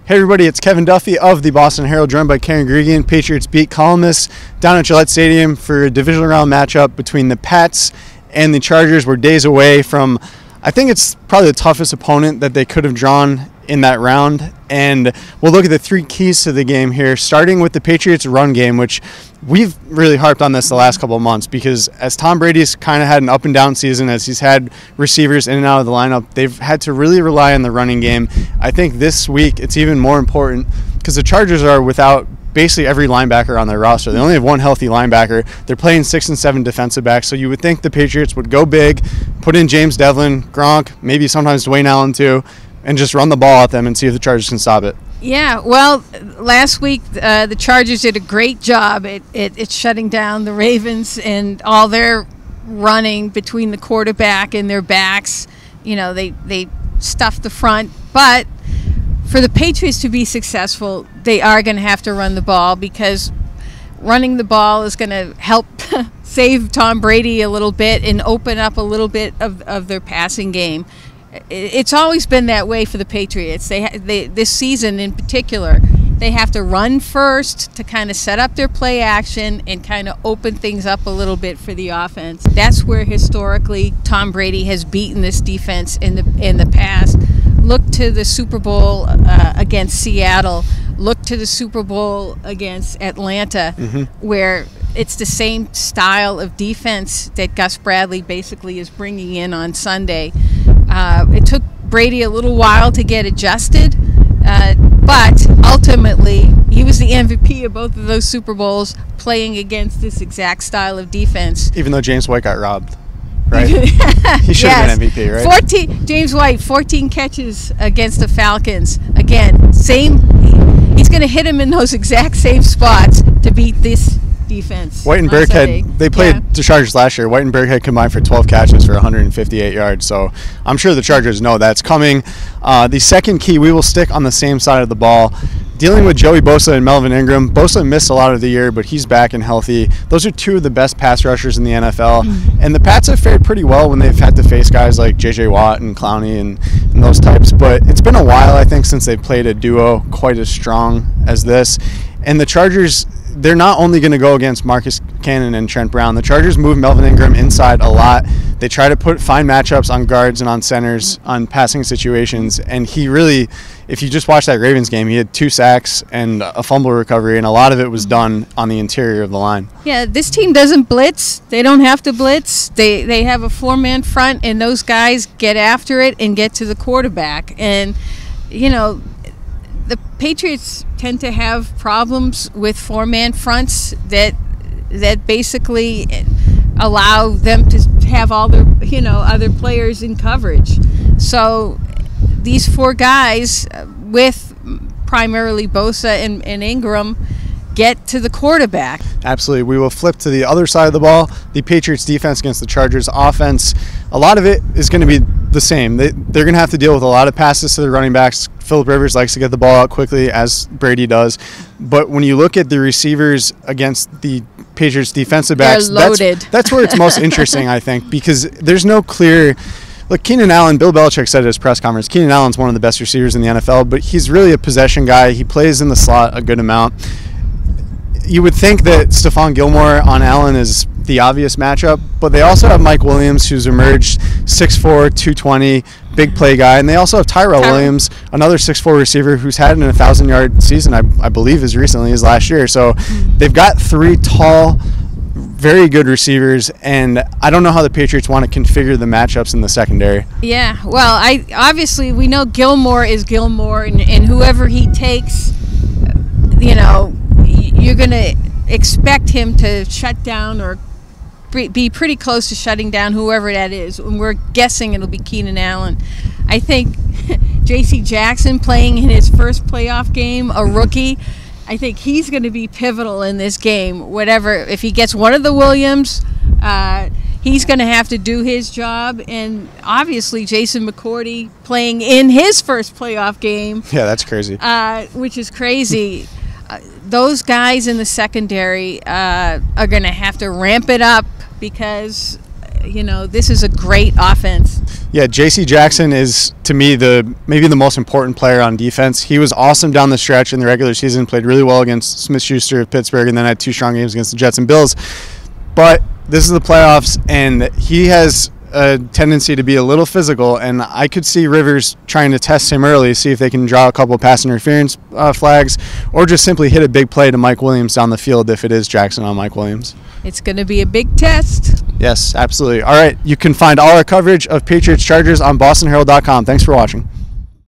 Hey everybody, it's Kevin Duffy of the Boston Herald, joined by Karen Guregian, Patriots beat columnist, down at Gillette Stadium for a divisional round matchup between the Pats and the Chargers. We're days away from, I think it's probably the toughest opponent that they could have drawn in that round. And we'll look at the three keys to the game here, starting with the Patriots run game, which we've really harped on this the last couple of months because as Tom Brady's kind of had an up and down season, as he's had receivers in and out of the lineup, they've had to really rely on the running game. I think this week it's even more important because the Chargers are without basically every linebacker on their roster. They only have one healthy linebacker. They're playing 6 and 7 defensive backs, so you would think the Patriots would go big, put in James Devlin, Gronk, maybe sometimes Dwayne Allen too, and just run the ball at them and see if the Chargers can stop it. Yeah, well, last week the Chargers did a great job at shutting down the Ravens and all their running between the quarterback and their backs. You know, they stuffed the front. But for the Patriots to be successful, they are going to have to run the ball because running the ball is going to help save Tom Brady a little bit and open up a little bit of their passing game. It's always been that way for the Patriots. They this season in particular, they have to run first to kind of set up their play action and kind of open things up a little bit for the offense. That's where historically Tom Brady has beaten this defense in the past. Look to the Super Bowl against Seattle. Look to the Super Bowl against Atlanta, where it's the same style of defense that Gus Bradley basically is bringing in on Sunday. It took Brady a little while to get adjusted, but ultimately he was the MVP of both of those Super Bowls playing against this exact style of defense. Even though James White got robbed, right? He should have been MVP, right? James White, 14 catches against the Falcons. Again, he's going to hit him in those exact same spots to beat this defense. White and Burkhead, they played the Chargers last year. White and Burkhead combined for 12 catches for 158 yards. So I'm sure the Chargers know that's coming. The second key, we will stick on the same side of the ball. Dealing with Joey Bosa and Melvin Ingram. Bosa missed a lot of the year, but he's back and healthy. Those are two of the best pass rushers in the NFL. And the Pats have fared pretty well when they've had to face guys like J.J. Watt and Clowney and those types. But it's been a while, I think, since they've played a duo quite as strong as this. And the Chargers, they're not only going to go against Marcus Cannon and Trent Brown. The Chargers move Melvin Ingram inside a lot. They try to find matchups on guards and on centers on passing situations. And he really, if you just watch that Ravens game, he had 2 sacks and a fumble recovery, and a lot of it was done on the interior of the line. Yeah, this team doesn't blitz. They don't have to blitz. They have a 4-man front, and those guys get after it and get to the quarterback. And, you know, the Patriots tend to have problems with 4-man fronts that basically allow them to have all their, other players in coverage. So these 4 guys with primarily Bosa and Ingram get to the quarterback. Absolutely. We will flip to the other side of the ball. The Patriots defense against the Chargers offense. A lot of it is going to be the same. They're going to have to deal with a lot of passes to the running backs. Phillip Rivers likes to get the ball out quickly, as Brady does. But when you look at the receivers against the Patriots defensive backs, they're loaded. That's where it's most interesting, I think, because there's no clear... Look, Keenan Allen, Bill Belichick said at his press conference, Keenan Allen's one of the best receivers in the NFL, but he's really a possession guy. He plays in the slot a good amount. You would think that Stephon Gilmore on Allen is the obvious matchup, but they also have Mike Williams, who's emerged 6'4", 220, big play guy, and they also have Tyrell Williams, another 6'4" receiver who's had an 1,000-yard season, I believe, as recently as last year. So they've got 3 tall, very good receivers, and I don't know how the Patriots want to configure the matchups in the secondary. Yeah, well, obviously we know Gilmore is Gilmore, and whoever he takes, you're going to expect him to shut down or be pretty close to shutting down whoever that is. And we're guessing it'll be Keenan Allen. I think J.C. Jackson playing in his first playoff game, a rookie, I think he's going to be pivotal in this game. Whatever, if he gets one of the Williams, he's going to have to do his job. And obviously Jason McCourty playing in his first playoff game. Yeah, that's crazy. Which is crazy. Those guys in the secondary are going to have to ramp it up because, this is a great offense. Yeah, J.C. Jackson is, to me, maybe the most important player on defense. He was awesome down the stretch in the regular season, played really well against Smith-Schuster of Pittsburgh, and then had 2 strong games against the Jets and Bills. But this is the playoffs, and he has a tendency to be a little physical, and I could see Rivers trying to test him early, see if they can draw a couple pass interference flags, or just simply hit a big play to Mike Williams down the field if it is Jackson on Mike Williams. It's going to be a big test. Yes, absolutely. All right, you can find all our coverage of Patriots Chargers on BostonHerald.com. Thanks for watching.